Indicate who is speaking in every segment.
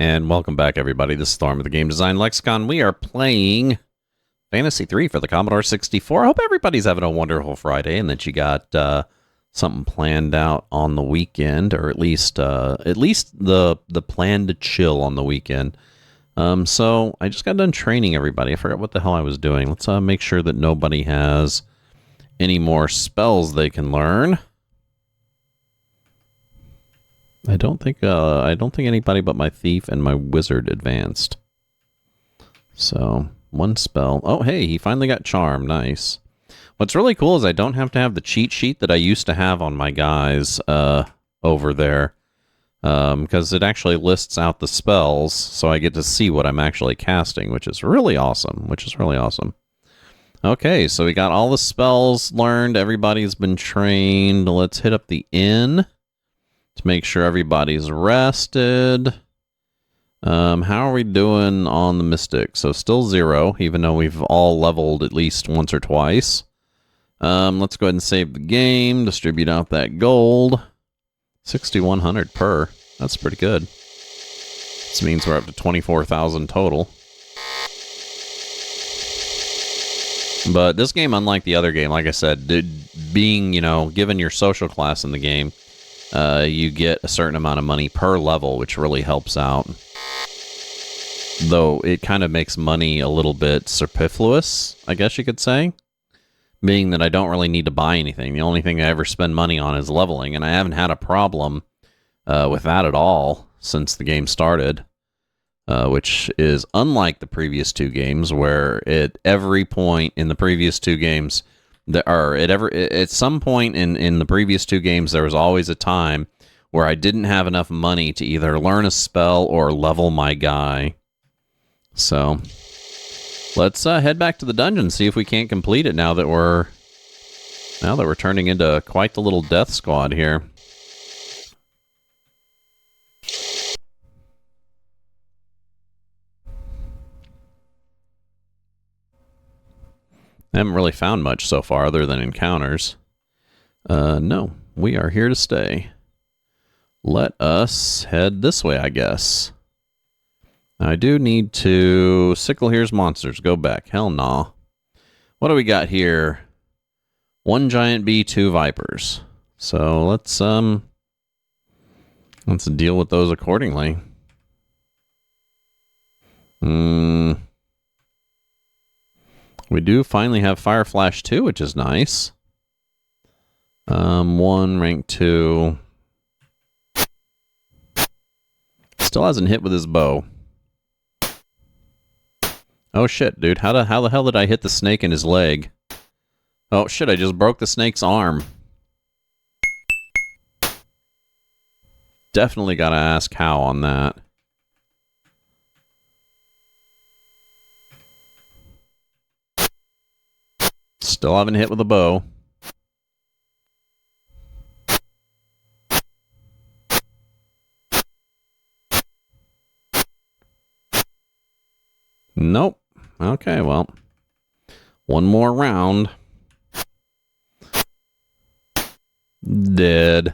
Speaker 1: And welcome back, everybody. This is Storm of the Game Design Lexicon. We are playing Phantasie 3 for the Commodore 64. I hope everybody's having a wonderful Friday and that you got something planned out on the weekend, or at least the plan to chill on the weekend. So I just got done training everybody. I forgot what the hell I was doing. Let's make sure that nobody has any more spells they can learn. I don't think anybody but my thief and my wizard advanced. So, one spell. Oh, hey, he finally got charm. Nice. What's really cool is I don't have to have the cheat sheet that I used to have on my guys over there. Because it actually lists out the spells, so I get to see what I'm actually casting, which is really awesome. Okay, so we got all the spells learned. Everybody's been trained. Let's hit up the inn to make sure everybody's rested. How are we doing on the Mystic? So still 0, even though we've all leveled at least once or twice. Let's go ahead and save the game, distribute out that gold. 6,100 per. That's pretty good. This means we're up to 24,000 total. But this game, unlike the other game, like I said, being, given your social class in the game, you get a certain amount of money per level, which really helps out. Though it kind of makes money a little bit superfluous, I guess you could say. Being that I don't really need to buy anything. The only thing I ever spend money on is leveling, and I haven't had a problem with that at all since the game started. Which is unlike the previous two games, where at every point in the previous two games, at some point in the previous two games, there was always a time where I didn't have enough money to either learn a spell or level my guy. So let's head back to the dungeon, see if we can't complete it now that we're turning into quite the little death squad here. I haven't really found much so far other than encounters. No, we are here to stay. Let us head this way, I guess. I do need to... Sickle here's monsters. Go back. Hell nah. What do we got here? 1 giant bee, 2 vipers. So let's deal with those accordingly. We do finally have Fire Flash 2, which is nice. 1, rank 2. Still hasn't hit with his bow. Oh shit, dude. How the hell did I hit the snake in his leg? Oh shit, I just broke the snake's arm. Definitely gotta ask how on that. Still haven't hit with a bow. Nope. Okay, well. One more round. Dead.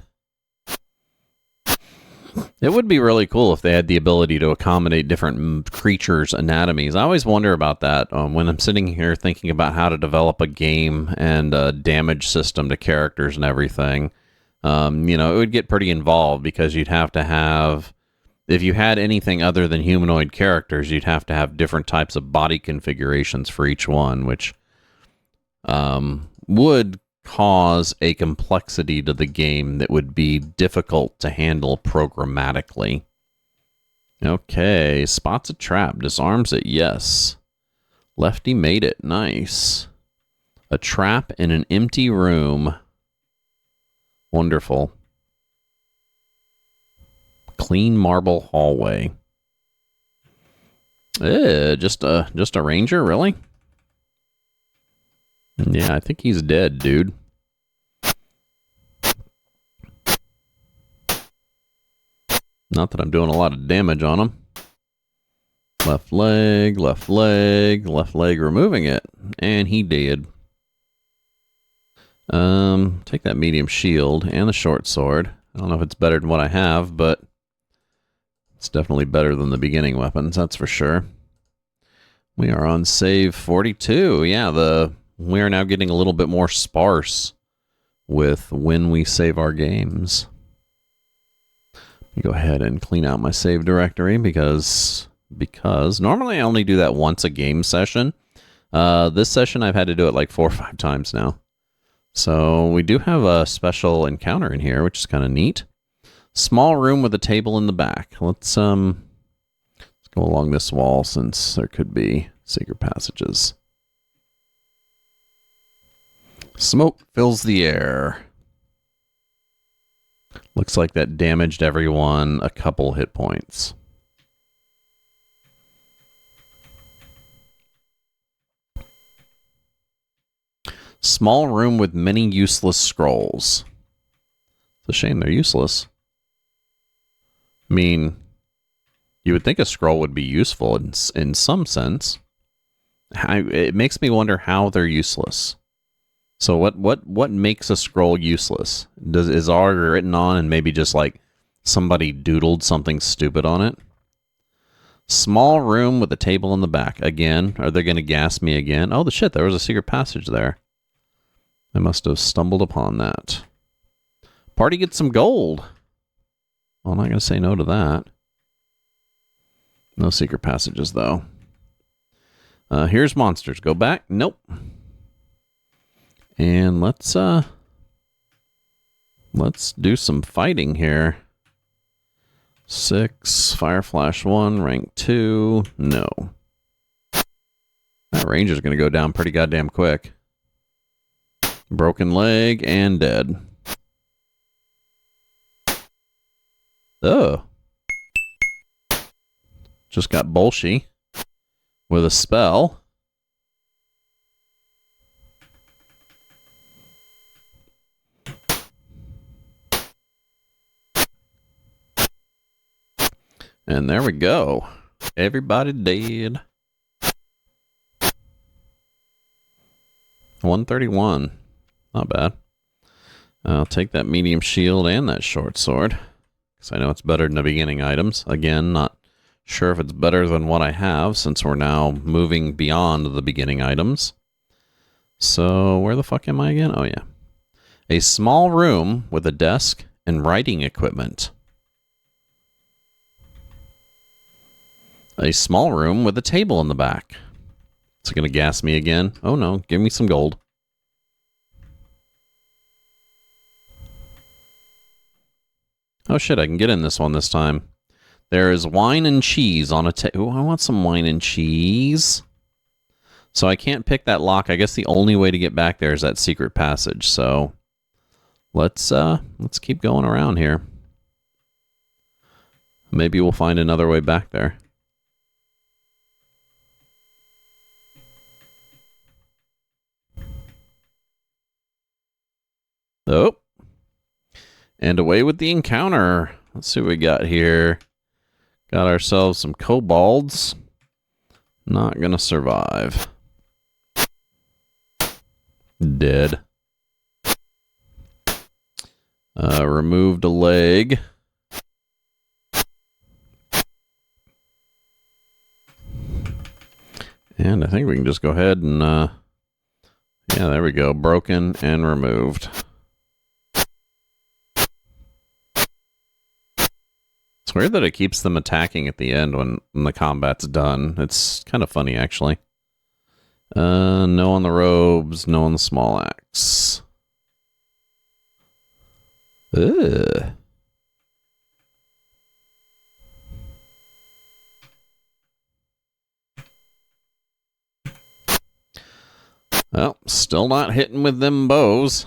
Speaker 1: It would be really cool if they had the ability to accommodate different creatures' anatomies. I always wonder about that when I'm sitting here thinking about how to develop a game and a damage system to characters and everything. It would get pretty involved because you'd have to have... If you had anything other than humanoid characters, you'd have to have different types of body configurations for each one, which would cause a complexity to the game that would be difficult to handle programmatically. Okay, spots a trap, disarms it, yes. Lefty made it, nice. A trap in an empty room. Wonderful. Clean marble hallway. Just a ranger, really? Yeah, I think he's dead, dude. Not that I'm doing a lot of damage on him. Left leg, removing it. And he did. Take that medium shield and the short sword. I don't know if it's better than what I have, but It's definitely better than the beginning weapons, that's for sure. We are on save 42. Yeah, we are now getting a little bit more sparse with when we save our games. Let me go ahead and clean out my save directory because normally I only do that once a game session. This session I've had to do it like 4 or 5 times now. So we do have a special encounter in here, which is kind of neat. Small room with a table in the back. Let's go along this wall since there could be secret passages. Smoke fills the air. Looks like that damaged everyone a couple hit points. Small room with many useless scrolls. It's a shame they're useless. I mean, you would think a scroll would be useful in some sense. It makes me wonder how they're useless. So what makes a scroll useless? Is ARG written on and maybe just like somebody doodled something stupid on it? Small room with a table in the back. Again, are they going to gas me again? Oh, the shit, there was a secret passage there. I must have stumbled upon that. Party gets some gold. Well, I'm not going to say no to that. No secret passages, though. Here's monsters. Go back. Nope. And let's do some fighting here. 6, Fire Flash 1, rank 2. No. That ranger's going to go down pretty goddamn quick. Broken leg and dead. Oh. Just got Bolshy with a spell. And there we go. Everybody dead. 131. Not bad. I'll take that medium shield and that short sword, because I know it's better than the beginning items. Again, not sure if it's better than what I have, since we're now moving beyond the beginning items. So, where the fuck am I again? Oh, yeah. A small room with a desk and writing equipment. A small room with a table in the back. Is it going to gas me again? Oh, no. Give me some gold. Oh, shit. I can get in this one this time. There is wine and cheese on a table. Oh, I want some wine and cheese. So I can't pick that lock. I guess the only way to get back there is that secret passage. So let's keep going around here. Maybe we'll find another way back there. Oh. And away with the encounter. Let's see what we got here. Got ourselves some kobolds. Not gonna survive. Dead. Removed a leg. And I think we can just go ahead and, yeah, there we go. Broken and removed. It's weird that it keeps them attacking at the end when the combat's done. It's kind of funny, actually. No on the robes, no on the small axe. Ugh. Well, still not hitting with them bows.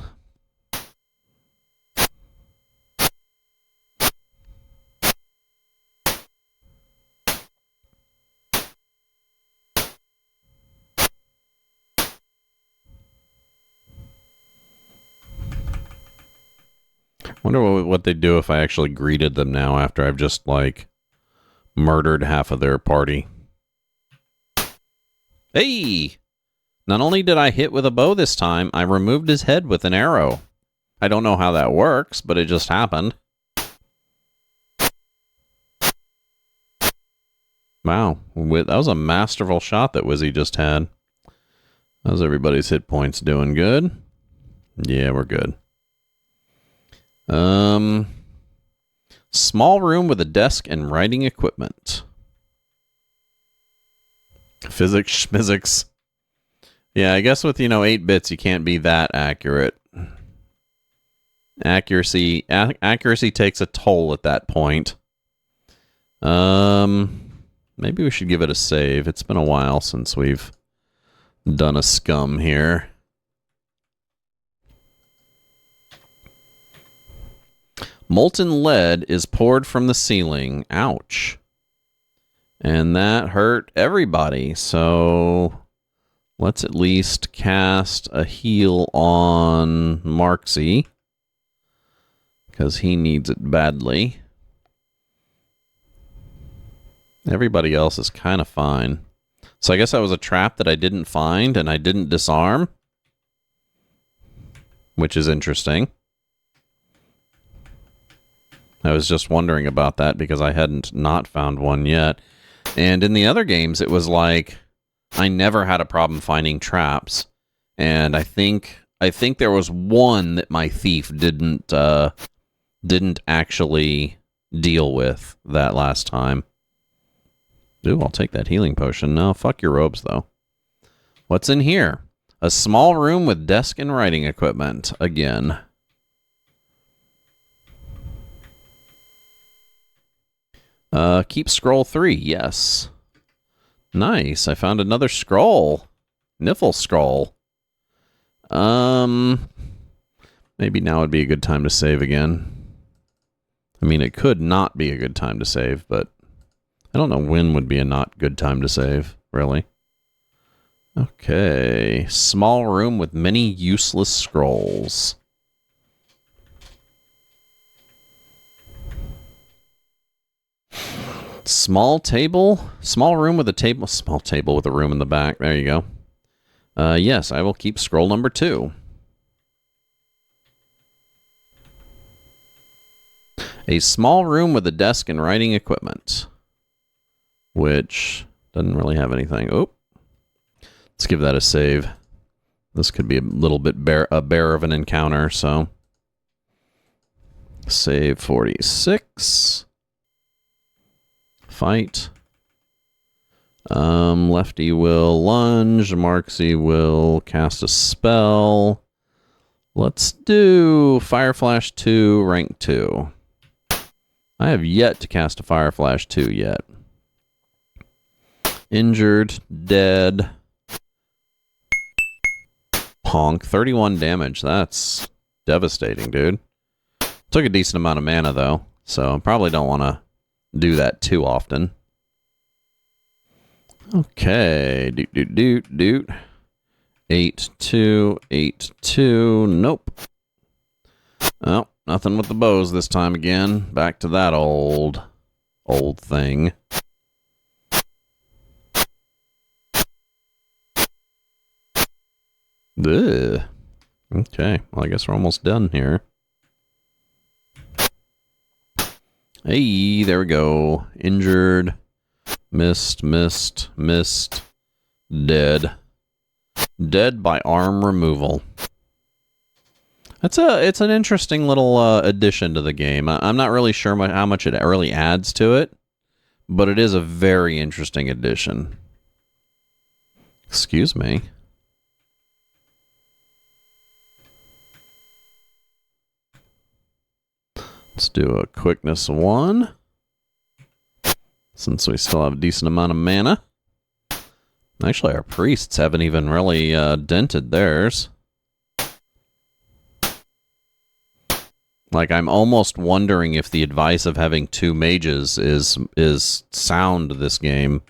Speaker 1: Wonder what they'd do if I actually greeted them now after I've just, like, murdered half of their party. Hey! Not only did I hit with a bow this time, I removed his head with an arrow. I don't know how that works, but it just happened. Wow. That was a masterful shot that Wizzy just had. How's everybody's hit points doing? Good? Yeah, we're good. Small room with a desk and writing equipment. Physics. Yeah, I guess with, 8 bits, you can't be that accurate. Accuracy takes a toll at that point. Maybe we should give it a save. It's been a while since we've done a scum here. Molten lead is poured from the ceiling. Ouch. And that hurt everybody. So let's at least cast a heal on Marksy, because he needs it badly. Everybody else is kind of fine. So I guess that was a trap that I didn't find and I didn't disarm, which is interesting. I was just wondering about that because I hadn't not found one yet. And in the other games, it was like I never had a problem finding traps. And I think there was one that my thief didn't actually deal with that last time. Ooh, I'll take that healing potion. No, fuck your robes, though. What's in here? A small room with desk and writing equipment. Again. Keep scroll 3. Yes. Nice. I found another scroll. Niffle scroll. Maybe now would be a good time to save again. I mean, it could not be a good time to save, but I don't know when would be a not good time to save, really. Okay. Small room with many useless scrolls. Small room with a table. Small table with a room in the back. There you go. Yes, I will keep scroll number 2. A small room with a desk and writing equipment, which doesn't really have anything. Oh, let's give that a save. This could be a little bit a bear of an encounter, so save 46. Fight. Lefty will lunge. Marksy will cast a spell. Let's do Fire Flash 2, rank 2. I have yet to cast a Fire Flash 2 yet. Injured, dead. Honk, 31 damage. That's devastating, dude. Took a decent amount of mana, though, so I probably don't want to do that too often. Okay. Doot. 8-2, 8-2. Nope. Oh, nothing with the bows this time again. Back to that old thing. Ugh. Okay, well, I guess we're almost done here. Hey, there we go. Injured. Missed. Dead. Dead by arm removal. It's an interesting little addition to the game. I'm not really sure how much it really adds to it, but it is a very interesting addition. Excuse me. Let's do a quickness 1. Since we still have a decent amount of mana. Actually, our priests haven't even really dented theirs. Like, I'm almost wondering if the advice of having 2 mages is sound this game.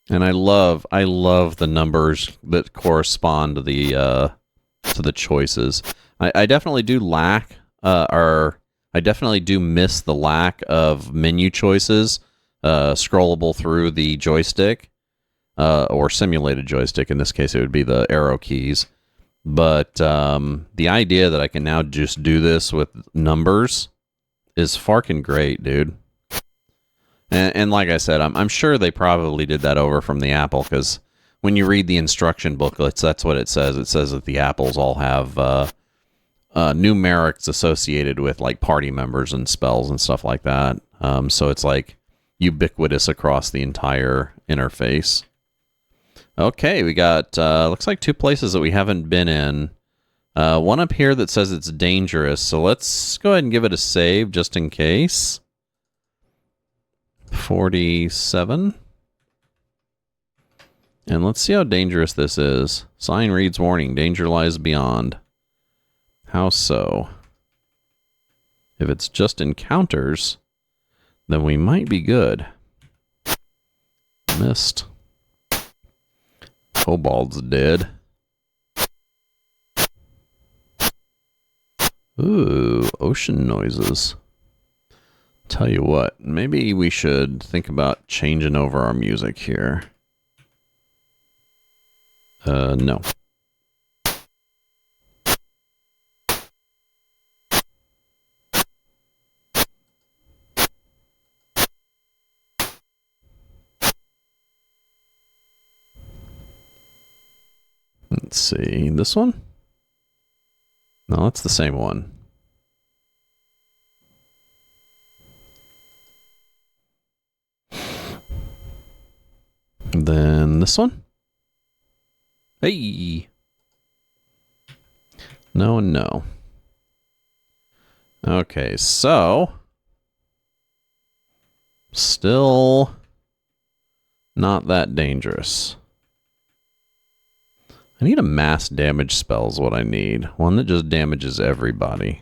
Speaker 1: And I love the numbers that correspond to the choices. I definitely do lack, I definitely do miss the lack of menu choices scrollable through the joystick, or simulated joystick. In this case, it would be the arrow keys. But the idea that I can now just do this with numbers is fucking great, dude. And like I said, I'm sure they probably did that over from the Apple, because when you read the instruction booklets, that's what it says. It says that the Apples all have numerics associated with like party members and spells and stuff like that. So it's like ubiquitous across the entire interface. Okay, we got looks like 2 places that we haven't been in. One up here that says it's dangerous, so let's go ahead and give it a save just in case. 47. And let's see how dangerous this is. Sign reads warning, danger lies beyond. How so? If it's just encounters, then we might be good. Missed. Kobold's dead. Ooh, ocean noises. Tell you what, maybe we should think about changing over our music here. No. Let's see, this one? No, that's the same one. Then this one? Hey! No and no. Okay, so... still not that dangerous. I need a mass damage spell is what I need. One that just damages everybody.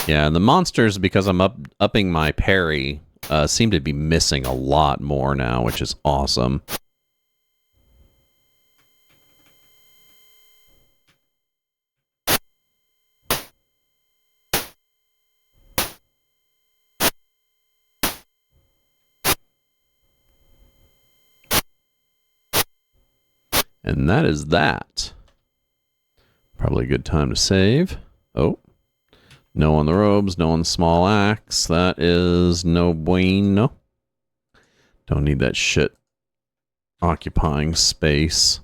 Speaker 1: Yeah, and the monsters, because I'm upping my parry, seem to be missing a lot more now, which is awesome. And that is that. Probably a good time to save. Oh. No on the robes, no on the small axe. That is no bueno. Don't need that shit occupying space.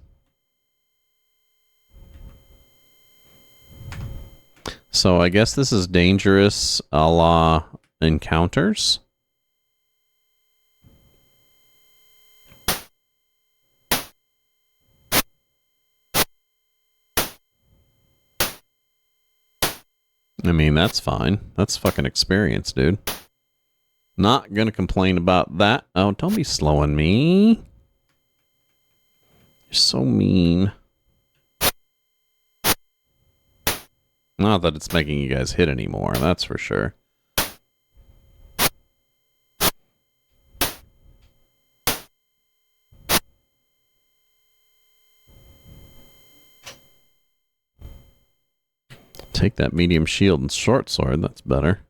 Speaker 1: So I guess this is dangerous a la encounters. I mean, that's fine. That's fucking experience, dude. Not gonna complain about that. Oh, don't be slowing me. You're so mean. Not that it's making you guys hit anymore, that's for sure. Take that medium shield and short sword, that's better.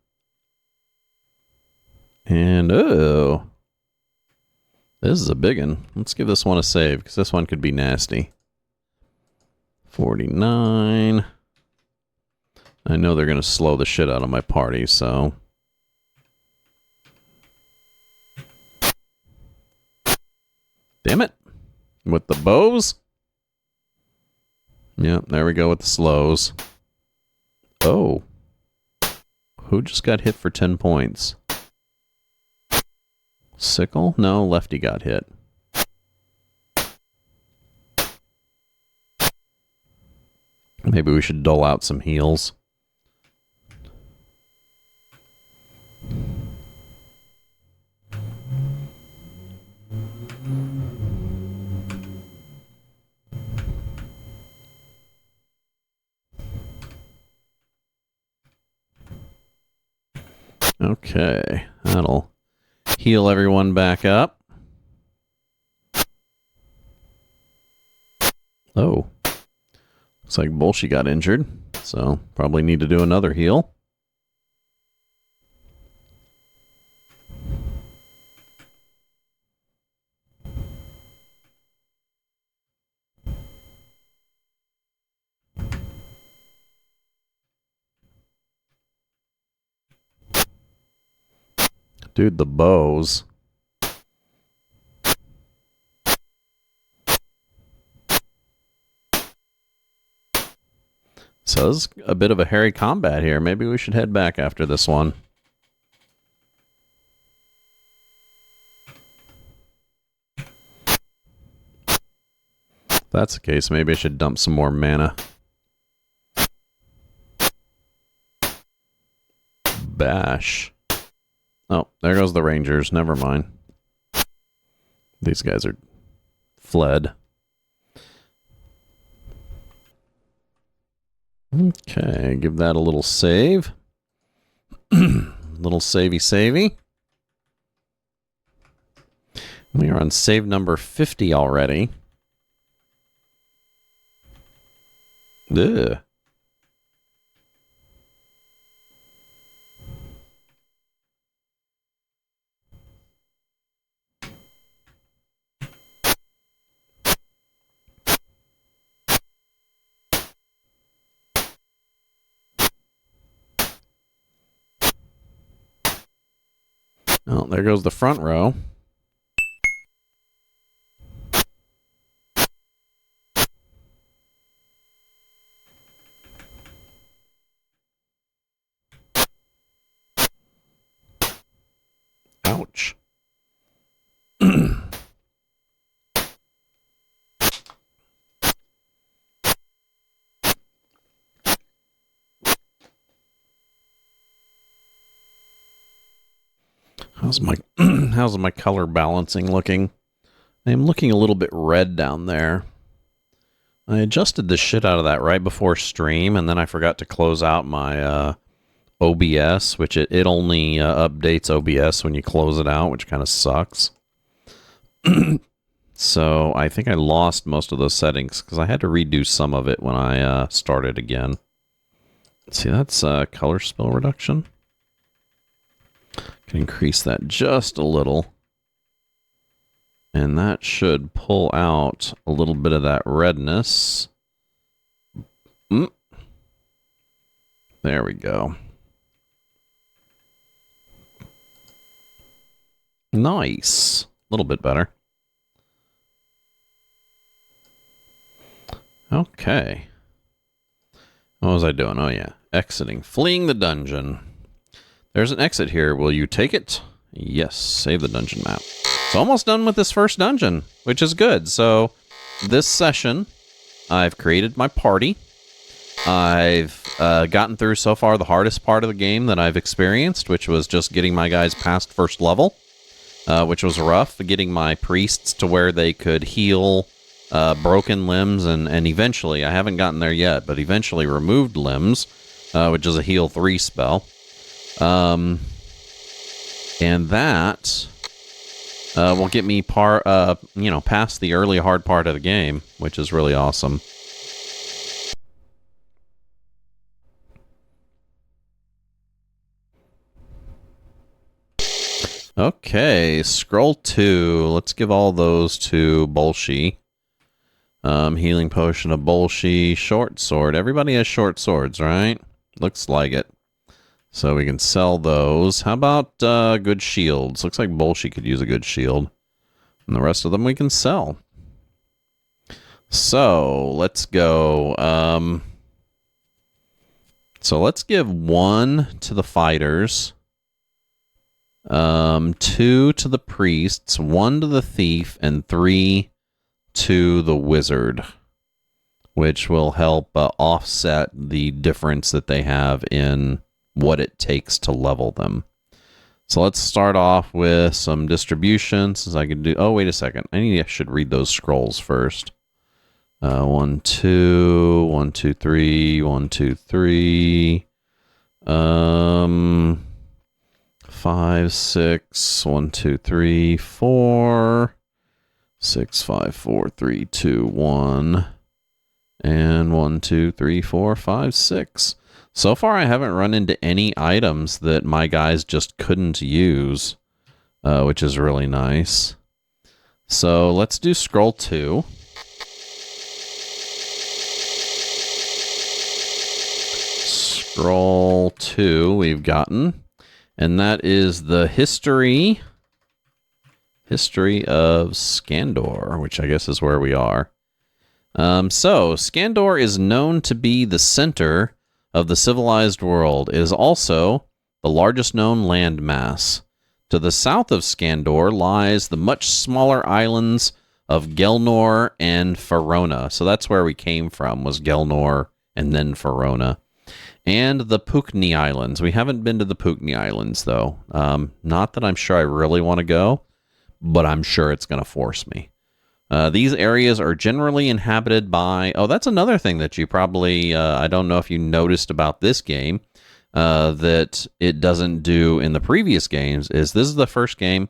Speaker 1: And, oh. This is a big one. Let's give this one a save, because this one could be nasty. 49. I know they're going to slow the shit out of my party, so... Damn it! With the bows? Yep, there we go with the slows. Oh. Who just got hit for 10 points? Sickle? No, Lefty got hit. Maybe we should dole out some heals. Okay, that'll heal everyone back up. Oh. Looks like Bolshi got injured, so probably need to do another heal. Dude, the bows. So this is a bit of a hairy combat here. Maybe we should head back after this one. If that's the case, maybe I should dump some more mana. Bash. Oh, there goes the Rangers. Never mind. These guys are fled. Okay, give that a little save. Little savey. We are on save number 50 already. Ugh. Oh, there goes the front row. Ouch. How's my color balancing looking? I am looking a little bit red down there. I adjusted the shit out of that right before stream, and then I forgot to close out my OBS, which it only updates OBS when you close it out, which kind of sucks. So I think I lost most of those settings because I had to redo some of it when I started again. See, that's color spill reduction. Can increase that just a little. And that should pull out a little bit of that redness. There we go. Nice. A little bit better. Okay. What was I doing? Oh, yeah. Exiting. Fleeing the dungeon. There's an exit here. Will you take it? Yes. Save the dungeon map. So almost done with this first dungeon, which is good. So this session, I've created my party. I've gotten through so far the hardest part of the game that I've experienced, which was just getting my guys past first level, which was rough. Getting my priests to where they could heal broken limbs and eventually, I haven't gotten there yet, but eventually removed limbs, which is a heal 3 spell. And that will get me past the early hard part of the game, which is really awesome. Okay, scroll 2. Let's give all those to Bolshi. Healing potion of Bolshi, short sword. Everybody has short swords, right? Looks like it. So we can sell those. How about good shields? Looks like Bolshi could use a good shield. And the rest of them we can sell. So let's go. So let's give 1 to the fighters. 2 to the priests, 1 to the thief, and 3 to the wizard, which will help offset the difference that they have in what it takes to level them. So let's start off with some distribution, since I can do... Oh, wait a second. I should read those scrolls first. 1, 2, 1, 2, 3, 1, 2, 3. 5, 6, 1, 2, 3, 4, 6, 5, 4, 3, 2, 1, and 1, 2, 3, 4, 5, 6. So far, I haven't run into any items that my guys just couldn't use, which is really nice. So let's do scroll 2. Scroll 2 we've gotten. And that is the history of Skandor, which I guess is where we are. So, Skandor is known to be the center of the civilized world. It is also the largest known landmass. To the south of Skandor lies the much smaller islands of Gelnor and Farona. So that's where we came from, was Gelnor and then Farona. And the Pukni Islands. We haven't been to the Pukni Islands, though. Not that I'm sure I really want to go, but I'm sure it's going to force me. These areas are generally inhabited by... Oh, that's another thing that you probably... I don't know if you noticed about this game that it doesn't do in the previous games, is this is the first game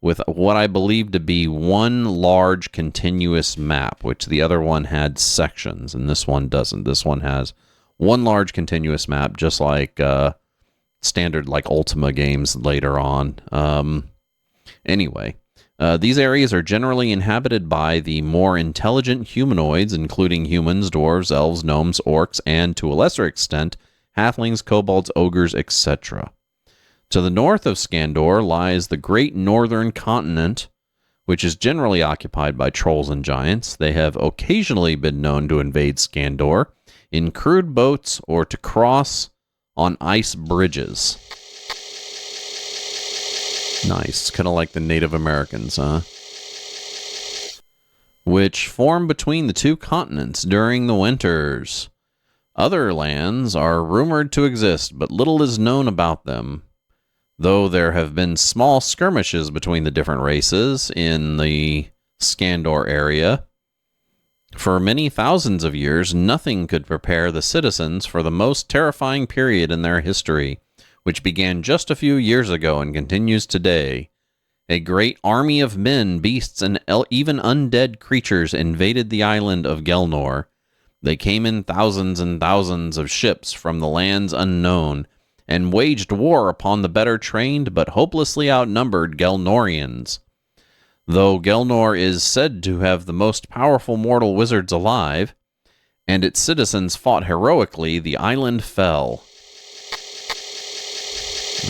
Speaker 1: with what I believe to be one large continuous map, which the other one had sections, and this one doesn't. This one has one large continuous map, just like standard like Ultima games later on. Anyway... these areas are generally inhabited by the more intelligent humanoids, including humans, dwarves, elves, gnomes, orcs, and, to a lesser extent, halflings, kobolds, ogres, etc. To the north of Skandor lies the great northern continent, which is generally occupied by trolls and giants. They have occasionally been known to invade Skandor in crude boats or to cross on ice bridges. Nice. Kind of like the Native Americans, huh? Which form between the two continents during the winters. Other lands are rumored to exist, but little is known about them. Though there have been small skirmishes between the different races in the Skandor area, for many thousands of years, nothing could prepare the citizens for the most terrifying period in their history, which began just a few years ago and continues today. A great army of men, beasts, and even undead creatures invaded the island of Gelnor. They came in thousands and thousands of ships from the lands unknown, and waged war upon the better trained but hopelessly outnumbered Gelnorians. Though Gelnor is said to have the most powerful mortal wizards alive, and its citizens fought heroically, the island fell.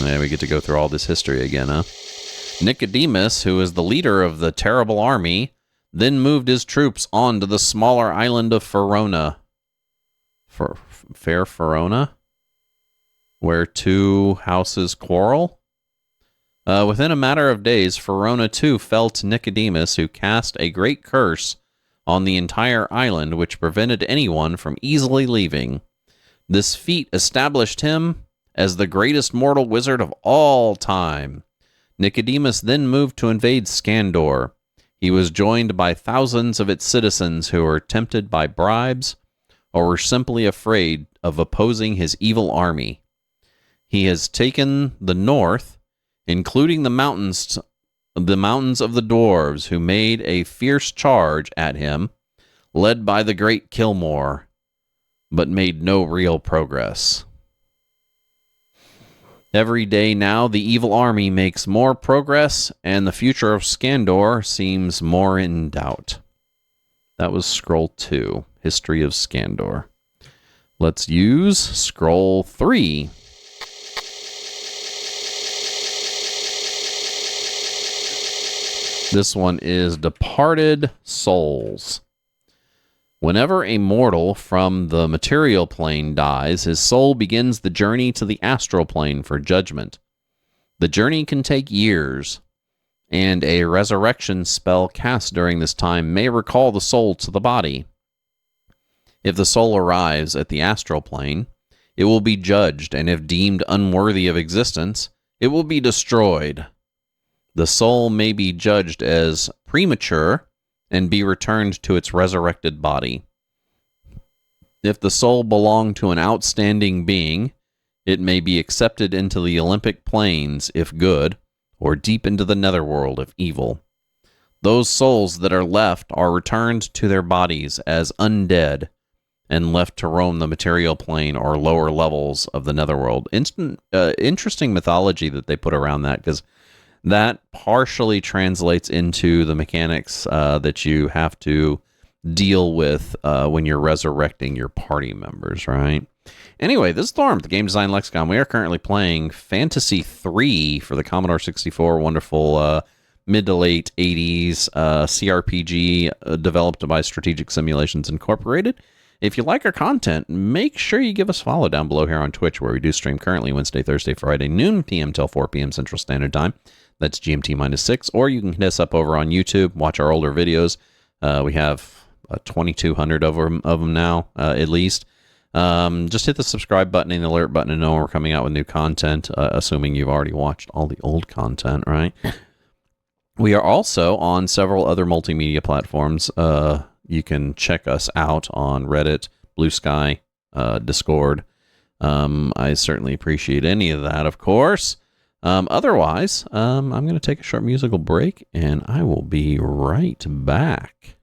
Speaker 1: Yeah, we get to go through all this history again, huh? Nikademus, who is the leader of the terrible army, then moved his troops on to the smaller island of Farona. Fair Farona? Where two houses quarrel? Within a matter of days, Farona too fell to Nikademus, who cast a great curse on the entire island, which prevented anyone from easily leaving. This feat established him as the greatest mortal wizard of all time. Nikademus then moved to invade Skandor. He was joined by thousands of its citizens who were tempted by bribes or were simply afraid of opposing his evil army. He has taken the north, including the mountains of the dwarves, who made a fierce charge at him, led by the great Kilmore, but made no real progress. Every day now, the evil army makes more progress, and the future of Skandor seems more in doubt. That was Scroll 2, History of Skandor. Let's use Scroll 3. This one is Departed Souls. Whenever a mortal from the material plane dies, his soul begins the journey to the astral plane for judgment. The journey can take years, and a resurrection spell cast during this time may recall the soul to the body. If the soul arrives at the astral plane, it will be judged, and if deemed unworthy of existence, it will be destroyed. The soul may be judged as premature and be returned to its resurrected body. If the soul belonged to an outstanding being, it may be accepted into the Olympic planes if good, or deep into the netherworld if evil. Those souls that are left are returned to their bodies as undead and left to roam the material plane or lower levels of the netherworld. Interesting mythology that they put around that, because that partially translates into the mechanics that you have to deal with when you're resurrecting your party members, right? Anyway, this is Thorm, the Game Design Lexicon. We are currently playing Phantasie 3 for the Commodore 64. Wonderful mid to late 80s CRPG developed by Strategic Simulations Incorporated. If you like our content, make sure you give us a follow down below here on Twitch, where we do stream currently Wednesday, Thursday, Friday, noon p.m. till 4 p.m. Central Standard Time. That's GMT-6. Or you can hit us up over on YouTube, watch our older videos. We have 2,200 of them now, at least. Just hit the subscribe button and the alert button to know when we're coming out with new content, assuming you've already watched all the old content, right? We are also on several other multimedia platforms. You can check us out on Reddit, Blue Sky, Discord. I certainly appreciate any of that, of course. Otherwise, I'm going to take a short musical break, and I will be right back.